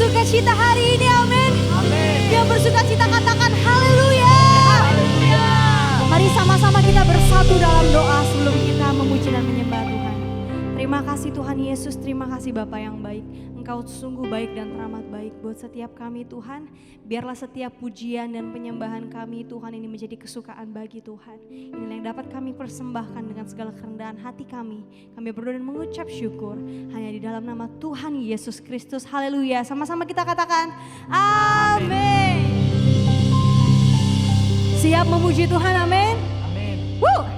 bersukacita hari ini, amin. Yang bersukacita katakan haleluya. Mari sama-sama kita bersatu dalam doa sebelum kita memuji dan menyembah Tuhan. Terima kasih Tuhan Yesus, terima kasih Bapa yang baik. Engkau sungguh baik dan teramat baik buat setiap kami Tuhan. Biarlah setiap pujian dan penyembahan kami Tuhan ini menjadi kesukaan bagi Tuhan. Inilah yang dapat kami persembahkan dengan segala kerendahan hati kami. Kami berdoa dan mengucap syukur hanya di dalam nama Tuhan Yesus Kristus. Haleluya. Sama-sama kita katakan amin. Siap memuji Tuhan, amin. Amin. Woo.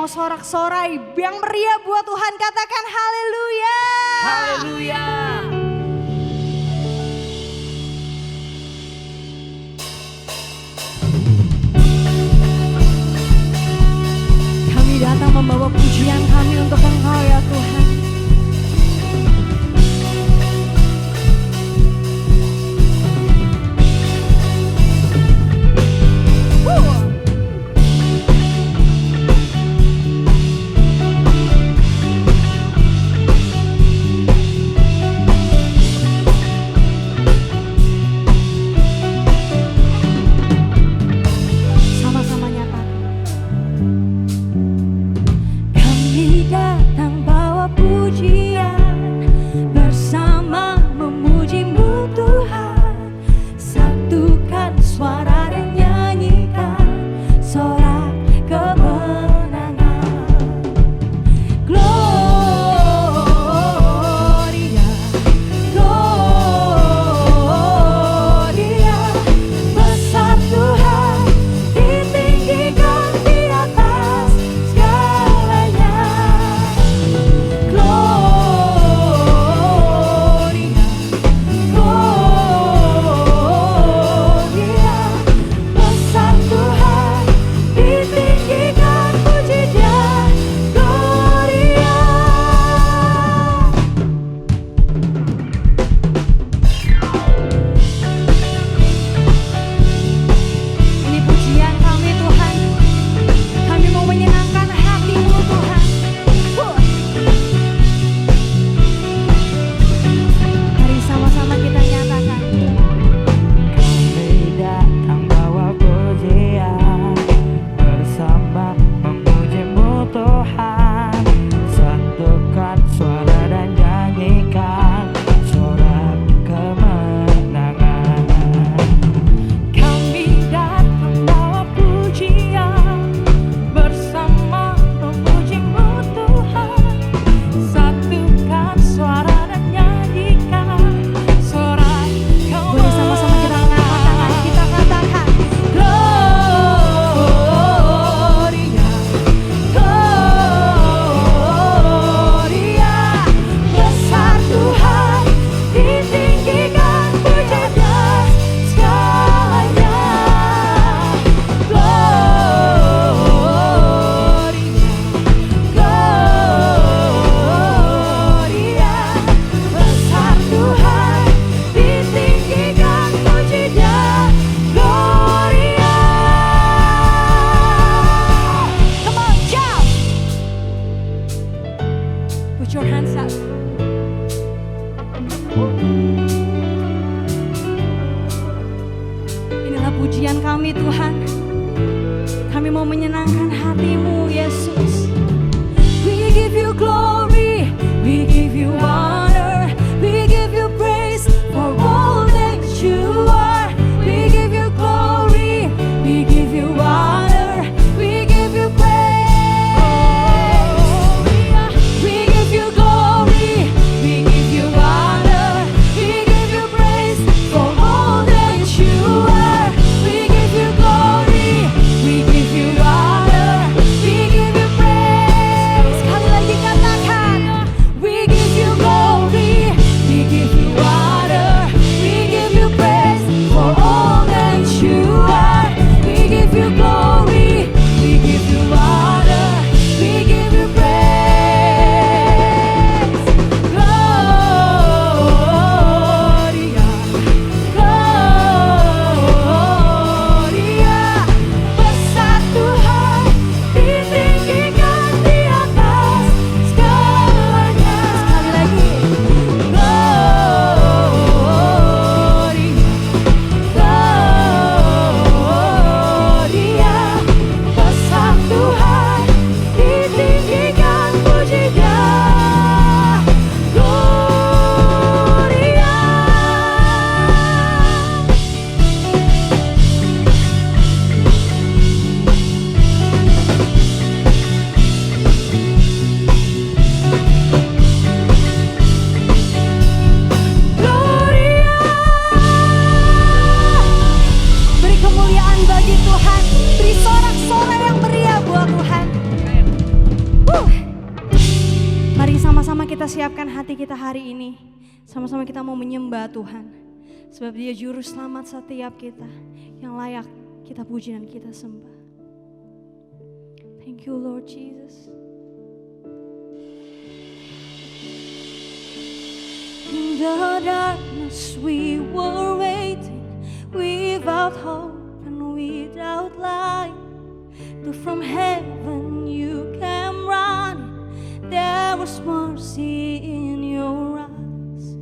Sorak-sorai yang meriah buat Tuhan, katakan haleluya. Haleluya. Kami datang membawa pujian kami untuk Engkau ya Tuhan. Sama-sama nyatakan pujian kami Tuhan. Kami mau menyenangkan hati-Mu Yesus. We give you glory, we give you honor, we give you praise for all that you are. We give you glory, we give you honor, we give you praise. We give you glory, we give you honor, we give you praise for all that you are. We give you glory, we give you honor, we give you praise. Sekali lagi katakan, we give you glory, we give you honor, we give you praise for all that you are. We give you glory, we give you honor, we give you praise. Gloria, Gloria, besar Tuhan, ditinggikan di atas segalanya. Sekali lagi, Gloria, besar Tuhan, ditinggikan pujinya. Gloria. Gloria. Beri kemuliaan bagi Tuhan. Beri sorak-sorai yang meriah buat Tuhan. Mari sama-sama kita siapkan hati kita hari ini. Sama-sama kita mau menyembah Tuhan. Sebab Dia juru selamat setiap kita, yang layak kita puji dan kita sembah. Thank you Lord Jesus. In the darkness we were waiting, without hope and without light. But from heaven you came running, there was mercy in your eyes.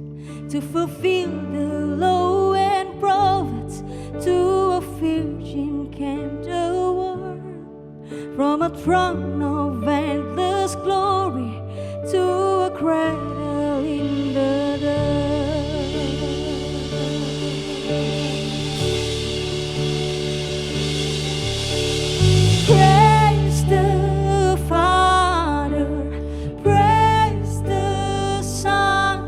To fulfill the law and prophets, to a virgin came the word. From a throne of endless glory, to a cradle in the dirt. Praise the Father, praise the Son,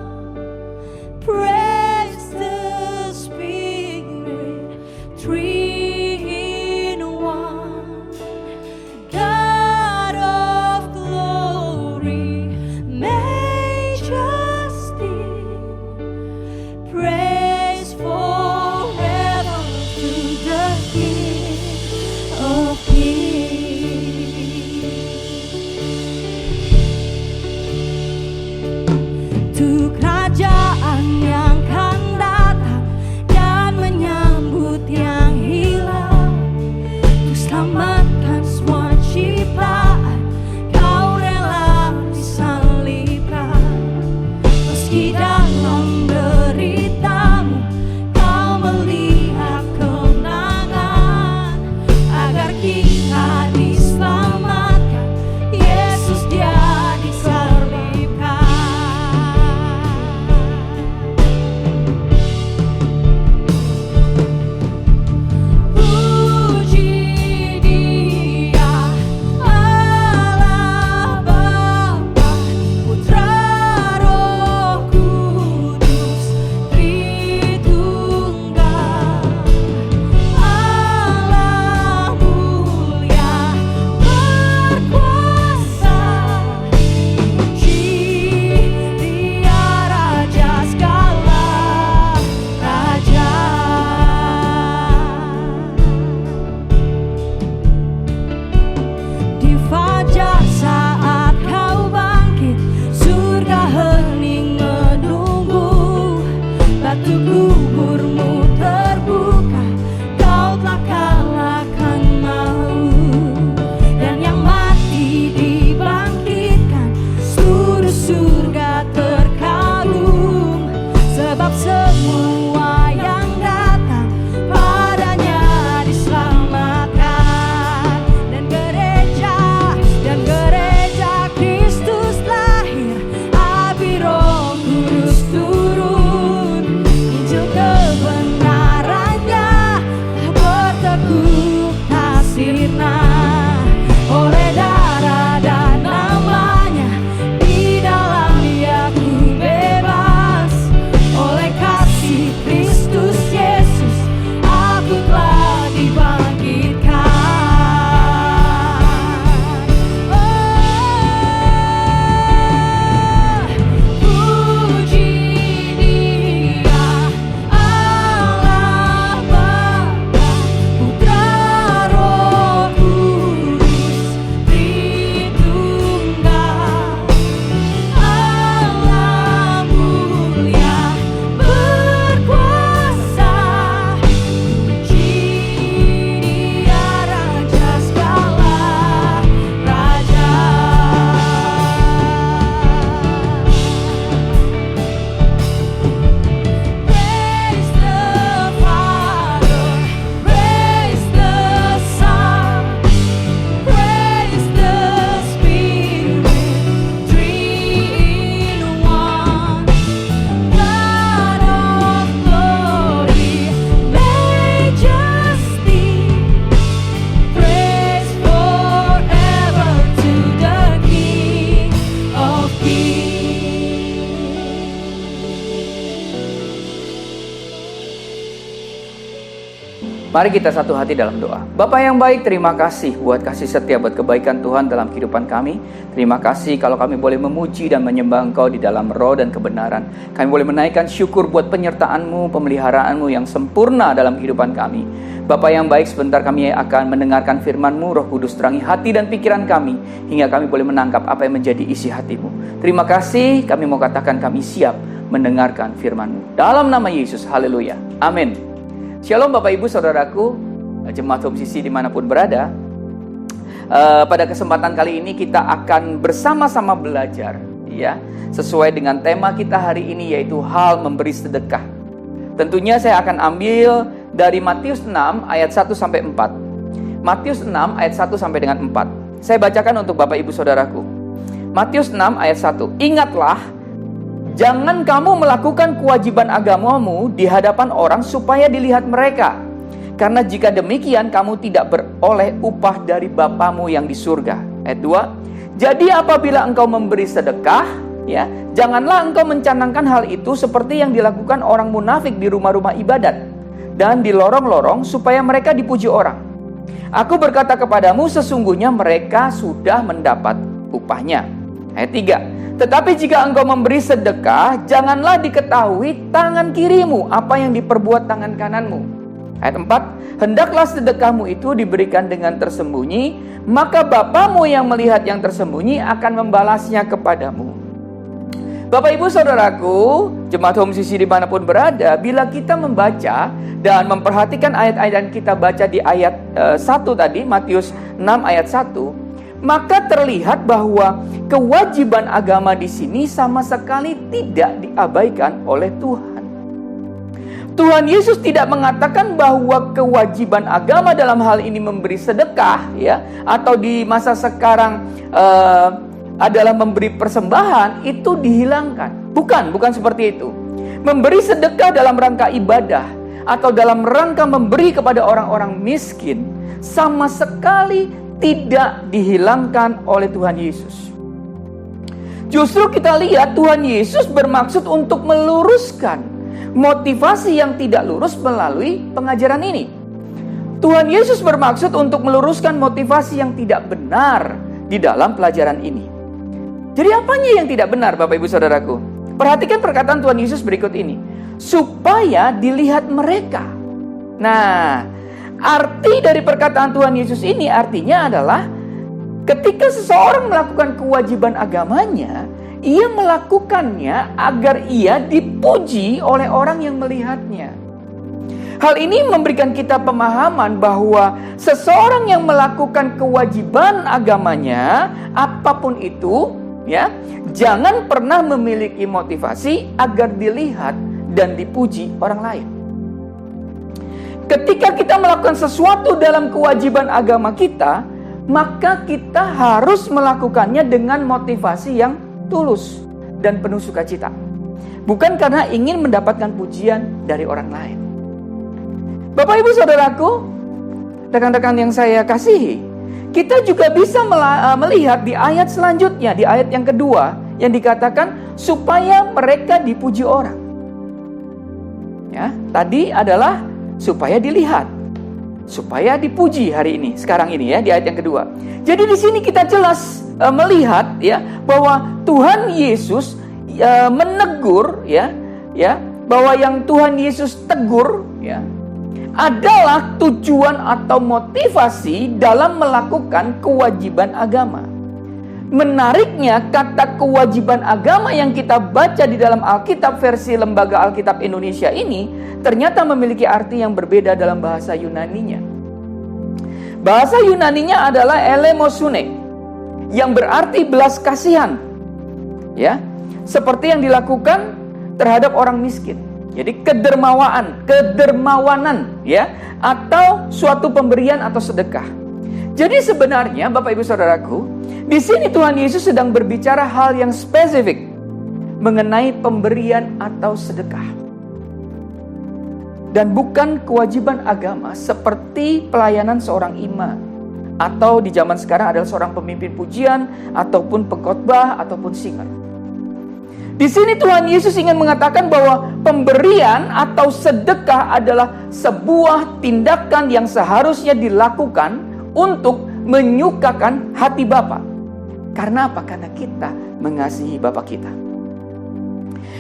praise the Spirit, three in one. God of glory, make Mari kita satu hati dalam doa. Bapa yang baik, terima kasih buat kasih setia, buat kebaikan Tuhan dalam kehidupan kami. Terima kasih kalau kami boleh memuji dan menyembah Engkau di dalam roh dan kebenaran. Kami boleh menaikkan syukur buat penyertaan-Mu, pemeliharaanmu yang sempurna dalam kehidupan kami. Bapa yang baik, sebentar kami akan mendengarkan firman-Mu. Roh Kudus terangi hati dan pikiran kami, hingga kami boleh menangkap apa yang menjadi isi hati-Mu. Terima kasih, kami mau katakan kami siap mendengarkan firman-Mu. Dalam nama Yesus, haleluya. Amin. Shalom Bapak Ibu Saudaraku, Jemaat Home CC dimanapun berada. Pada kesempatan kali ini kita akan bersama-sama belajar, ya, sesuai dengan tema kita hari ini, yaitu hal memberi sedekah. Tentunya saya akan ambil dari Matius 6 ayat 1 sampai 4. Matius 6 ayat 1 sampai dengan 4. Saya bacakan untuk Bapak Ibu Saudaraku. Matius 6 ayat 1. Ingatlah, jangan kamu melakukan kewajiban agamamu di hadapan orang supaya dilihat mereka. Karena jika demikian kamu tidak beroleh upah dari Bapamu yang di surga. Ayat 2. Jadi apabila engkau memberi sedekah, ya, janganlah engkau mencanangkan hal itu seperti yang dilakukan orang munafik di rumah-rumah ibadat dan di lorong-lorong supaya mereka dipuji orang. Aku berkata kepadamu, sesungguhnya mereka sudah mendapat upahnya. Ayat 3. Tetapi jika engkau memberi sedekah, janganlah diketahui tangan kirimu apa yang diperbuat tangan kananmu. Ayat 4. Hendaklah sedekahmu itu diberikan dengan tersembunyi, maka Bapamu yang melihat yang tersembunyi akan membalasnya kepadamu. Bapak Ibu Saudaraku, Jemaat Home CC dimanapun berada, bila kita membaca dan memperhatikan ayat-ayat yang kita baca di ayat 1 tadi, Matius 6 ayat 1, maka terlihat bahwa kewajiban agama di sini sama sekali tidak diabaikan oleh Tuhan. Tuhan Yesus tidak mengatakan bahwa kewajiban agama dalam hal ini memberi sedekah, ya, atau di masa sekarang adalah memberi persembahan, itu dihilangkan. Bukan seperti itu. Memberi sedekah dalam rangka ibadah atau dalam rangka memberi kepada orang-orang miskin sama sekali tidak dihilangkan oleh Tuhan Yesus. Justru kita lihat Tuhan Yesus bermaksud untuk meluruskan motivasi yang tidak lurus melalui pengajaran ini. Tuhan Yesus bermaksud untuk meluruskan motivasi yang tidak benar di dalam pelajaran ini. Jadi apanya yang tidak benar, Bapak Ibu Saudaraku? Perhatikan perkataan Tuhan Yesus berikut ini. Supaya dilihat mereka. Nah, arti dari perkataan Tuhan Yesus ini artinya adalah ketika seseorang melakukan kewajiban agamanya, ia melakukannya agar ia dipuji oleh orang yang melihatnya. Hal ini memberikan kita pemahaman bahwa seseorang yang melakukan kewajiban agamanya, apapun itu, ya, jangan pernah memiliki motivasi agar dilihat dan dipuji orang lain. Ketika kita melakukan sesuatu dalam kewajiban agama kita, maka kita harus melakukannya dengan motivasi yang tulus dan penuh sukacita. Bukan karena ingin mendapatkan pujian dari orang lain. Bapak Ibu Saudaraku, rekan-rekan yang saya kasihi, kita juga bisa melihat di ayat selanjutnya, di ayat yang kedua, yang dikatakan supaya mereka dipuji orang. Ya, tadi adalah supaya dilihat, supaya dipuji hari ini, sekarang ini, ya, di ayat yang kedua. Jadi di sini kita jelas melihat, ya, bahwa Tuhan Yesus menegur, ya, bahwa yang Tuhan Yesus tegur, ya, adalah tujuan atau motivasi dalam melakukan kewajiban agama. Menariknya, kata kewajiban agama yang kita baca di dalam Alkitab versi Lembaga Alkitab Indonesia ini ternyata memiliki arti yang berbeda dalam bahasa Yunaninya. Bahasa Yunaninya adalah elemosune, yang berarti belas kasihan, ya, seperti yang dilakukan terhadap orang miskin. Jadi kedermawanan, ya, atau suatu pemberian atau sedekah. Jadi sebenarnya Bapak Ibu Saudaraku, di sini Tuhan Yesus sedang berbicara hal yang spesifik mengenai pemberian atau sedekah. Dan bukan kewajiban agama seperti pelayanan seorang imam, atau di zaman sekarang adalah seorang pemimpin pujian, ataupun pengkhotbah, ataupun singer. Di sini Tuhan Yesus ingin mengatakan bahwa pemberian atau sedekah adalah sebuah tindakan yang seharusnya dilakukan untuk menyukakan hati Bapa. Karena apa? Karena kita mengasihi Bapa kita.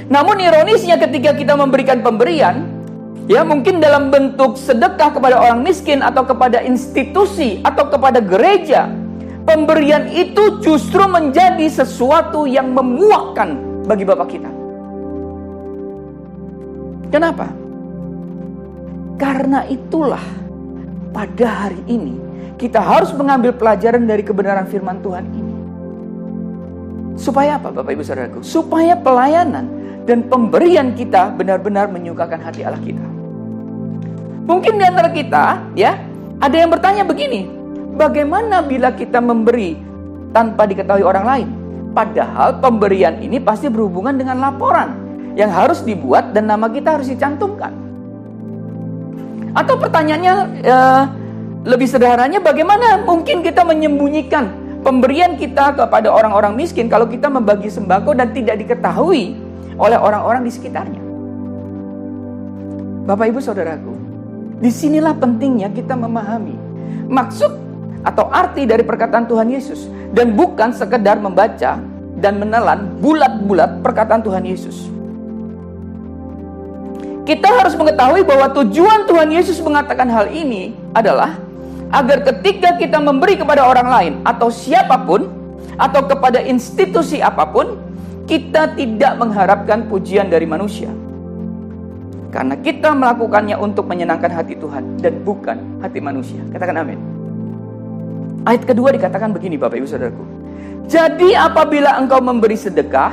Namun ironisnya ketika kita memberikan pemberian, ya mungkin dalam bentuk sedekah kepada orang miskin atau kepada institusi atau kepada gereja, pemberian itu justru menjadi sesuatu yang memuakkan bagi Bapa kita. Kenapa? Karena itulah pada hari ini kita harus mengambil pelajaran dari kebenaran firman Tuhan ini. Supaya apa Bapak Ibu Saudaraku? Supaya pelayanan dan pemberian kita benar-benar menyukakan hati Allah kita. Mungkin di antara kita, ya, ada yang bertanya begini, bagaimana bila kita memberi tanpa diketahui orang lain? Padahal pemberian ini pasti berhubungan dengan laporan yang harus dibuat dan nama kita harus dicantumkan. Atau pertanyaannya lebih sederhananya, bagaimana mungkin kita menyembunyikan pemberian kita kepada orang-orang miskin kalau kita membagi sembako dan tidak diketahui oleh orang-orang di sekitarnya? Bapak Ibu Saudaraku, disinilah pentingnya kita memahami maksud atau arti dari perkataan Tuhan Yesus, dan bukan sekedar membaca dan menelan bulat-bulat perkataan Tuhan Yesus. Kita harus mengetahui bahwa tujuan Tuhan Yesus mengatakan hal ini adalah agar ketika kita memberi kepada orang lain atau siapapun atau kepada institusi apapun, kita tidak mengharapkan pujian dari manusia. Karena kita melakukannya untuk menyenangkan hati Tuhan dan bukan hati manusia. Katakan amin. Ayat kedua dikatakan begini Bapak Ibu Saudaraku. Jadi apabila engkau memberi sedekah,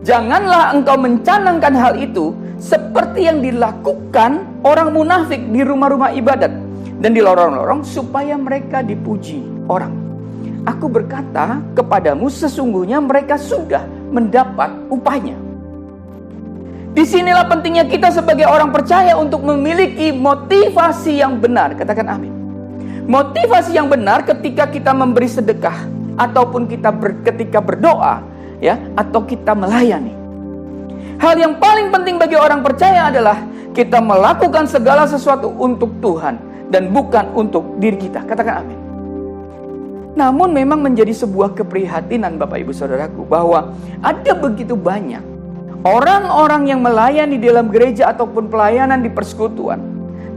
janganlah engkau mencanangkan hal itu seperti yang dilakukan orang munafik di rumah-rumah ibadat dan di lorong-lorong supaya mereka dipuji orang. Aku berkata kepadamu, sesungguhnya mereka sudah mendapat upahnya. Disinilah pentingnya kita sebagai orang percaya untuk memiliki motivasi yang benar. Katakan amin. Motivasi yang benar ketika kita memberi sedekah ataupun ketika berdoa, ya, atau kita melayani. Hal yang paling penting bagi orang percaya adalah kita melakukan segala sesuatu untuk Tuhan dan bukan untuk diri kita. Katakan amin. Namun memang menjadi sebuah keprihatinan Bapak Ibu Saudaraku bahwa ada begitu banyak orang-orang yang melayani di dalam gereja ataupun pelayanan di persekutuan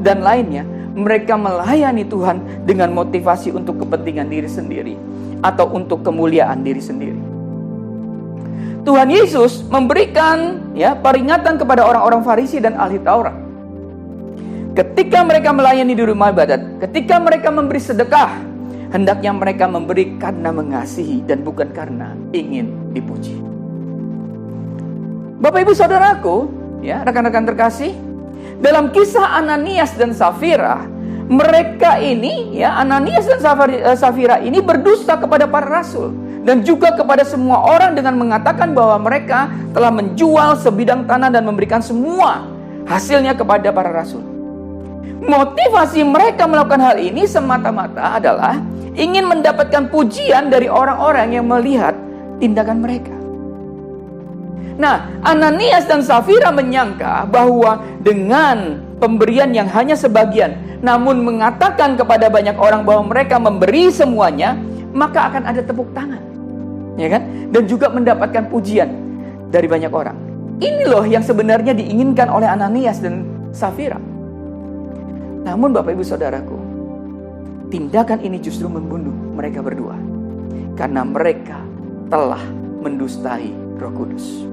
dan lainnya. Mereka melayani Tuhan dengan motivasi untuk kepentingan diri sendiri atau untuk kemuliaan diri sendiri. Tuhan Yesus memberikan, ya, peringatan kepada orang-orang Farisi dan ahli Taurat. Ketika mereka melayani di rumah ibadat, ketika mereka memberi sedekah, hendaknya mereka memberi karena mengasihi dan bukan karena ingin dipuji. Bapak Ibu Saudaraku, ya, rekan-rekan terkasih, dalam kisah Ananias dan Safira, mereka ini, ya, Ananias dan Safira ini berdusta kepada para rasul dan juga kepada semua orang dengan mengatakan bahwa mereka telah menjual sebidang tanah dan memberikan semua hasilnya kepada para rasul. Motivasi mereka melakukan hal ini semata-mata adalah ingin mendapatkan pujian dari orang-orang yang melihat tindakan mereka. Nah, Ananias dan Safira menyangka bahwa dengan pemberian yang hanya sebagian, namun mengatakan kepada banyak orang bahwa mereka memberi semuanya, maka akan ada tepuk tangan, ya kan? Dan juga mendapatkan pujian dari banyak orang. Ini loh yang sebenarnya diinginkan oleh Ananias dan Safira. Namun Bapak Ibu Saudaraku, tindakan ini justru membunuh mereka berdua, karena mereka telah mendustai Roh Kudus.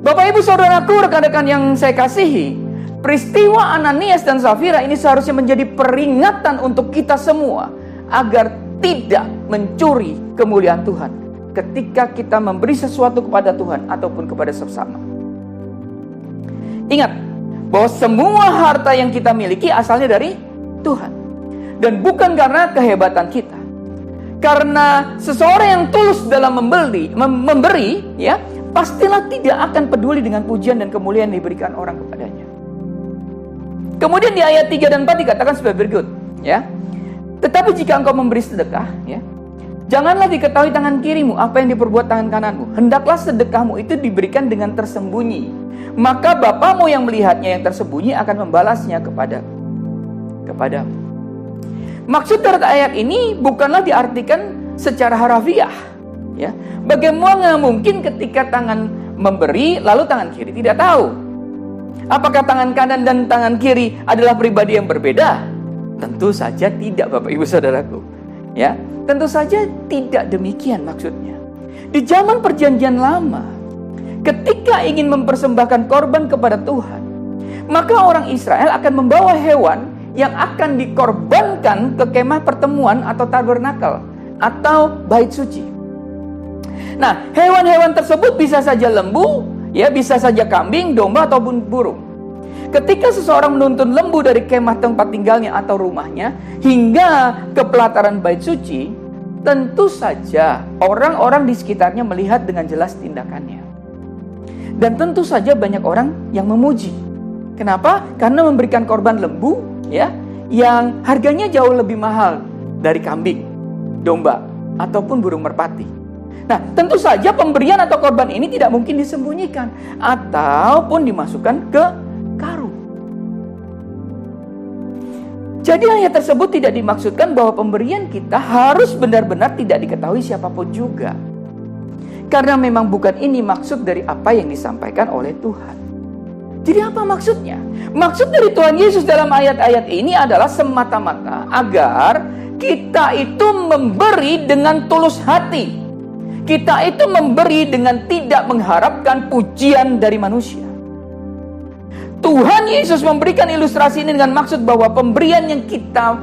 Bapak Ibu Saudaraku, rekan-rekan yang saya kasihi, peristiwa Ananias dan Safira ini seharusnya menjadi peringatan untuk kita semua agar tidak mencuri kemuliaan Tuhan ketika kita memberi sesuatu kepada Tuhan ataupun kepada sesama. Ingat bahwa semua harta yang kita miliki asalnya dari Tuhan dan bukan karena kehebatan kita. Karena seseorang yang tulus dalam memberi, ya, pastilah tidak akan peduli dengan pujian dan kemuliaan yang diberikan orang kepadanya. Kemudian di ayat 3 dan 4 dikatakan sebagai berikut, ya. Tetapi jika engkau memberi sedekah, ya, Janganlah diketahui tangan kirimu apa yang diperbuat tangan kananmu. Hendaklah sedekahmu itu diberikan dengan tersembunyi. Maka Bapamu yang melihatnya yang tersembunyi akan membalasnya kepadamu. Maksud dari ayat ini bukanlah diartikan secara harafiah. Ya, bagaimana mungkin ketika tangan memberi lalu tangan kiri tidak tahu? Apakah tangan kanan dan tangan kiri adalah pribadi yang berbeda? Tentu saja tidak, Bapak Ibu Saudaraku. Ya, tentu saja tidak demikian maksudnya. Di zaman Perjanjian Lama, ketika ingin mempersembahkan korban kepada Tuhan, maka orang Israel akan membawa hewan yang akan dikorbankan ke kemah pertemuan atau tabernakel atau bait suci. Nah, hewan-hewan tersebut bisa saja lembu, ya, bisa saja kambing, domba ataupun burung. Ketika seseorang menuntun lembu dari kemah tempat tinggalnya atau rumahnya hingga ke pelataran bait suci, tentu saja orang-orang di sekitarnya melihat dengan jelas tindakannya. Dan tentu saja banyak orang yang memuji. Kenapa? Karena memberikan korban lembu, ya, yang harganya jauh lebih mahal dari kambing, domba, ataupun burung merpati. Nah, tentu saja pemberian atau korban ini tidak mungkin disembunyikan ataupun dimasukkan ke karung. Jadi ayat tersebut tidak dimaksudkan bahwa pemberian kita harus benar-benar tidak diketahui siapapun juga. Karena memang bukan ini maksud dari apa yang disampaikan oleh Tuhan. Jadi apa maksudnya? Maksud dari Tuhan Yesus dalam ayat-ayat ini adalah semata-mata agar kita itu memberi dengan tulus hati. Kita itu memberi dengan tidak mengharapkan pujian dari manusia. Tuhan Yesus memberikan ilustrasi ini dengan maksud bahwa pemberian yang kita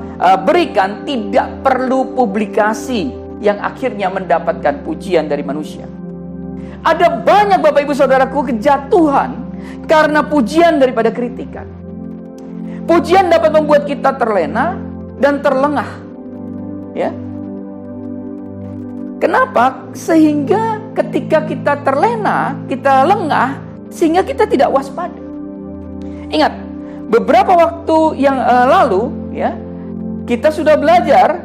berikan tidak perlu publikasi yang akhirnya mendapatkan pujian dari manusia. Ada banyak Bapak Ibu Saudaraku kejatuhan karena pujian daripada kritikan. Pujian dapat membuat kita terlena dan terlengah. Ya. Kenapa? Sehingga ketika kita terlena, kita lengah, sehingga kita tidak waspada. Ingat, beberapa waktu yang lalu, ya, kita sudah belajar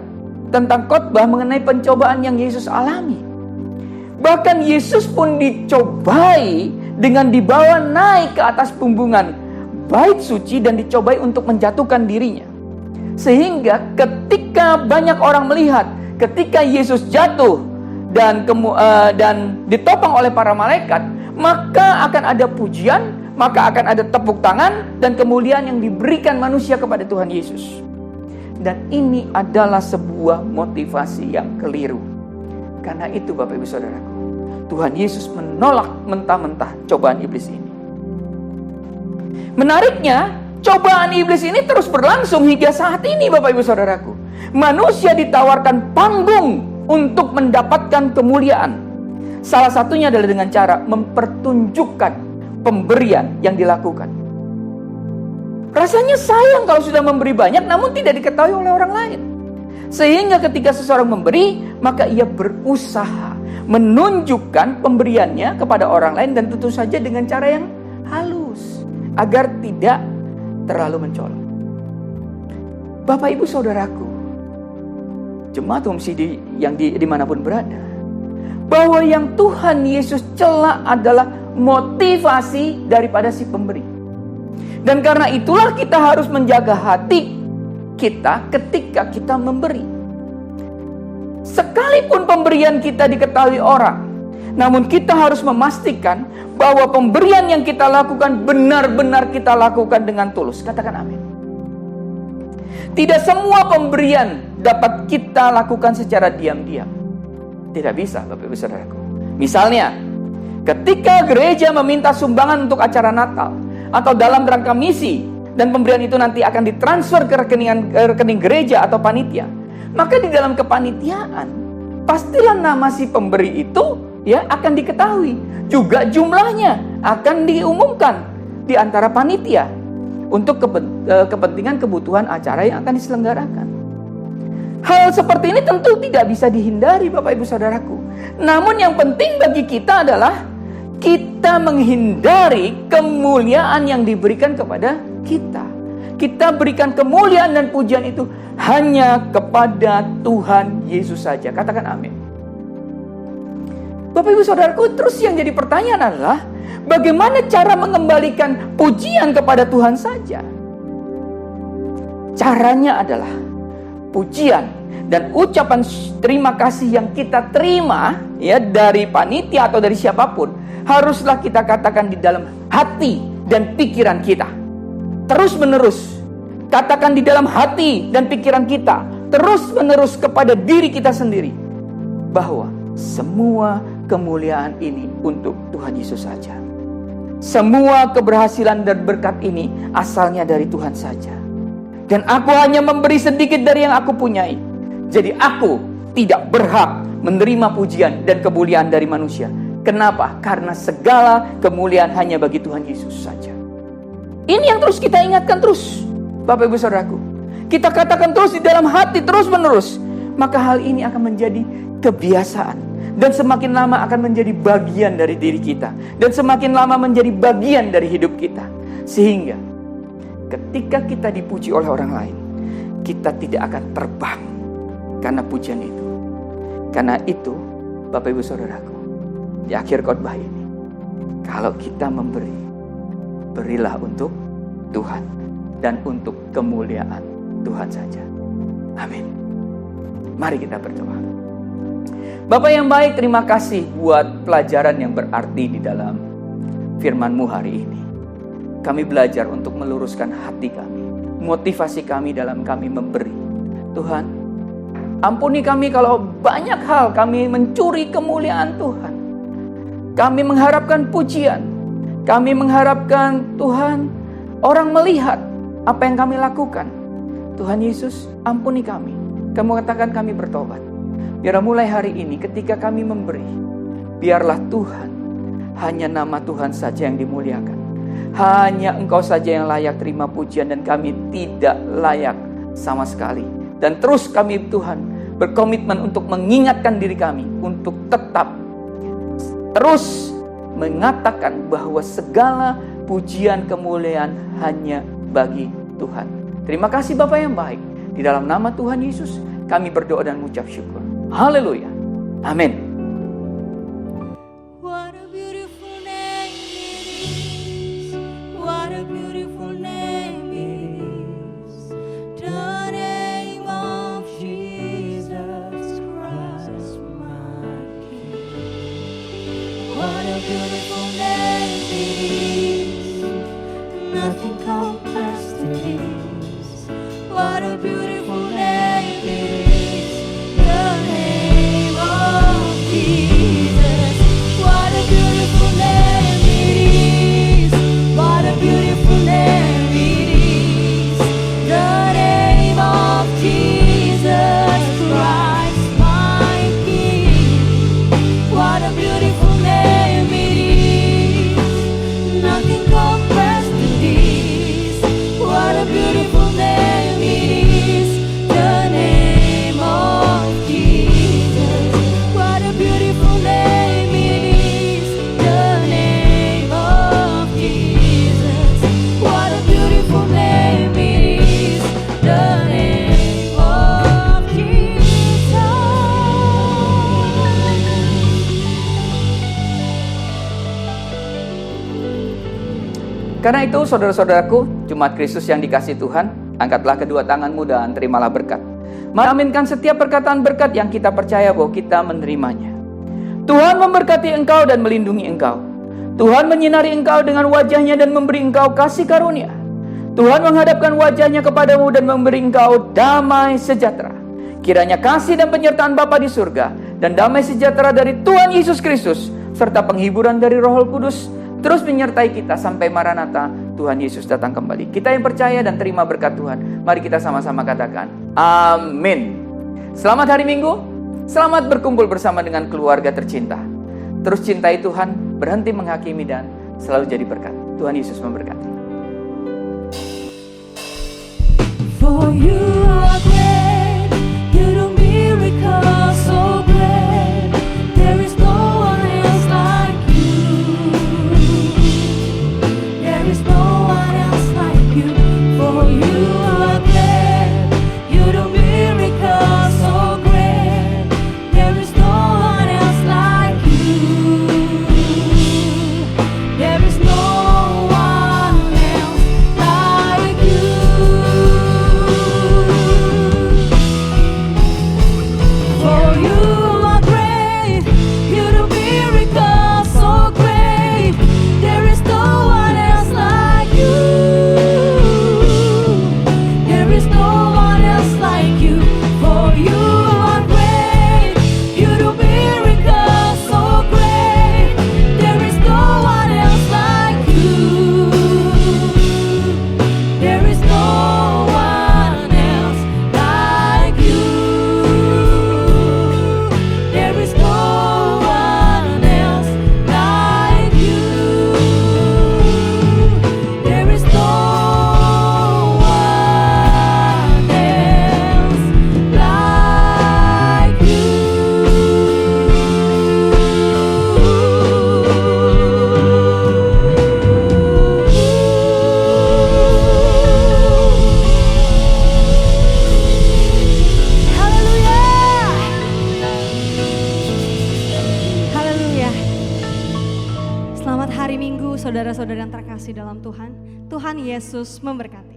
tentang khotbah mengenai pencobaan yang Yesus alami. Bahkan Yesus pun dicobai dengan dibawa naik ke atas bumbungan bait suci dan dicobai untuk menjatuhkan dirinya. Sehingga ketika banyak orang melihat, ketika Yesus jatuh dan ditopang oleh para malaikat, maka akan ada pujian, maka akan ada tepuk tangan dan kemuliaan yang diberikan manusia kepada Tuhan Yesus. Dan ini adalah sebuah motivasi yang keliru. Karena itu Bapak Ibu Saudaraku, Tuhan Yesus menolak mentah-mentah cobaan iblis ini. Menariknya, cobaan iblis ini terus berlangsung hingga saat ini Bapak Ibu Saudaraku. Manusia ditawarkan panggung untuk mendapatkan kemuliaan. Salah satunya adalah dengan cara mempertunjukkan pemberian yang dilakukan. Rasanya sayang kalau sudah memberi banyak namun tidak diketahui oleh orang lain. Sehingga ketika seseorang memberi, maka ia berusaha menunjukkan pemberiannya kepada orang lain dan tentu saja dengan cara yang halus agar tidak terlalu mencolok. Bapak Ibu Saudaraku, jemaat umum yang dimanapun berada, bahwa yang Tuhan Yesus cela adalah motivasi daripada si pemberi. Dan karena itulah kita harus menjaga hati kita ketika kita memberi. Sekalipun pemberian kita diketahui orang, namun kita harus memastikan bahwa pemberian yang kita lakukan benar-benar kita lakukan dengan tulus. Katakan amin. Tidak semua pemberian dapat kita lakukan secara diam-diam. Tidak bisa, Bapak Ibu Saudaraku. Misalnya, ketika gereja meminta sumbangan untuk acara Natal atau dalam rangka misi, dan pemberian itu nanti akan ditransfer ke rekening gereja atau panitia, maka di dalam kepanitiaan pastilah nama si pemberi itu ya akan diketahui, juga jumlahnya akan diumumkan di antara panitia untuk kepentingan kebutuhan acara yang akan diselenggarakan. Hal seperti ini tentu tidak bisa dihindari Bapak Ibu Saudaraku. Namun yang penting bagi kita adalah kita menghindari kemuliaan yang diberikan kepada kita. kita berikan kemuliaan dan pujian itu hanya kepada Tuhan Yesus saja. Katakan amin. Bapak Ibu Saudaraku, terus yang jadi pertanyaan adalah bagaimana cara mengembalikan pujian kepada Tuhan saja? Caranya adalah pujian dan ucapan terima kasih yang kita terima ya dari panitia atau dari siapapun haruslah kita katakan di dalam hati dan pikiran kita. Terus menerus katakan di dalam hati dan pikiran kita, terus menerus kepada diri kita sendiri bahwa semua kemuliaan ini untuk Tuhan Yesus saja. Semua keberhasilan dan berkat ini asalnya dari Tuhan saja. Dan aku hanya memberi sedikit dari yang aku punyai. Jadi aku tidak berhak menerima pujian dan kemuliaan dari manusia. Kenapa? Karena segala kemuliaan hanya bagi Tuhan Yesus saja. Ini yang terus kita ingatkan terus, Bapak Ibu Saudaraku. Kita katakan terus di dalam hati terus menerus. Maka hal ini akan menjadi kebiasaan. Dan semakin lama akan menjadi bagian dari diri kita. Dan semakin lama menjadi bagian dari hidup kita. Sehingga ketika kita dipuji oleh orang lain, kita tidak akan terbang karena pujian itu. Karena itu, Bapak Ibu Saudaraku, di akhir khotbah ini, kalau kita memberi, berilah untuk Tuhan dan untuk kemuliaan Tuhan saja. Amin. Mari kita berdoa. Bapak yang baik, terima kasih buat pelajaran yang berarti di dalam firman-Mu hari ini. Kami belajar untuk meluruskan hati kami, motivasi kami dalam kami memberi. Tuhan, ampuni kami kalau banyak hal kami mencuri kemuliaan Tuhan. Kami mengharapkan pujian. Kami mengharapkan Tuhan, orang melihat apa yang kami lakukan. Tuhan Yesus, ampuni kami. Kamu katakan kami bertobat. Biar mulai hari ini ketika kami memberi, biarlah Tuhan, hanya nama Tuhan saja yang dimuliakan. Hanya Engkau saja yang layak terima pujian dan kami tidak layak sama sekali. Dan terus kami Tuhan berkomitmen untuk mengingatkan diri kami untuk tetap terus mengatakan bahwa segala pujian kemuliaan hanya bagi Tuhan. Terima kasih Bapa yang baik. Di dalam nama Tuhan Yesus kami berdoa dan mengucap syukur. Haleluya. Amin. What a beautiful name it is. What a beautiful name it is. The name of Jesus Christ, my King. What a beautiful name it is. Nothing compares to this. What a beautiful name it is. The name of Jesus. What a beautiful name it is. What a beautiful name it is. The name of Jesus Christ, my King. What a beautiful name it is. Nothing compares to this. What a beautiful name it is. The name of Jesus. What a beautiful name it is. The name of Jesus. What a beautiful name it is. The name of Jesus. Karena itu saudara-saudaraku, Jemaat Kristus yang dikasihi Tuhan, angkatlah kedua tanganmu dan terimalah berkat. Mari aminkan setiap perkataan berkat yang kita percaya bahwa kita menerimanya. Tuhan memberkati engkau dan melindungi engkau. Tuhan menyinari engkau dengan wajahnya dan memberi engkau kasih karunia. Tuhan menghadapkan wajahnya kepadamu dan memberi engkau damai sejahtera. Kiranya kasih dan penyertaan Bapa di surga dan damai sejahtera dari Tuhan Yesus Kristus serta penghiburan dari Roh Kudus terus menyertai kita sampai Maranatha, Tuhan Yesus datang kembali. Kita yang percaya dan terima berkat Tuhan, mari kita sama-sama katakan amin. Selamat hari Minggu, selamat berkumpul bersama dengan keluarga tercinta. Terus cintai Tuhan, berhenti menghakimi dan selalu jadi berkat. Tuhan Yesus memberkati. For you are great, you do miracles so great. There is no one else like you. There is no one else like you. For you saudara-saudara yang terkasih dalam Tuhan, Tuhan Yesus memberkati.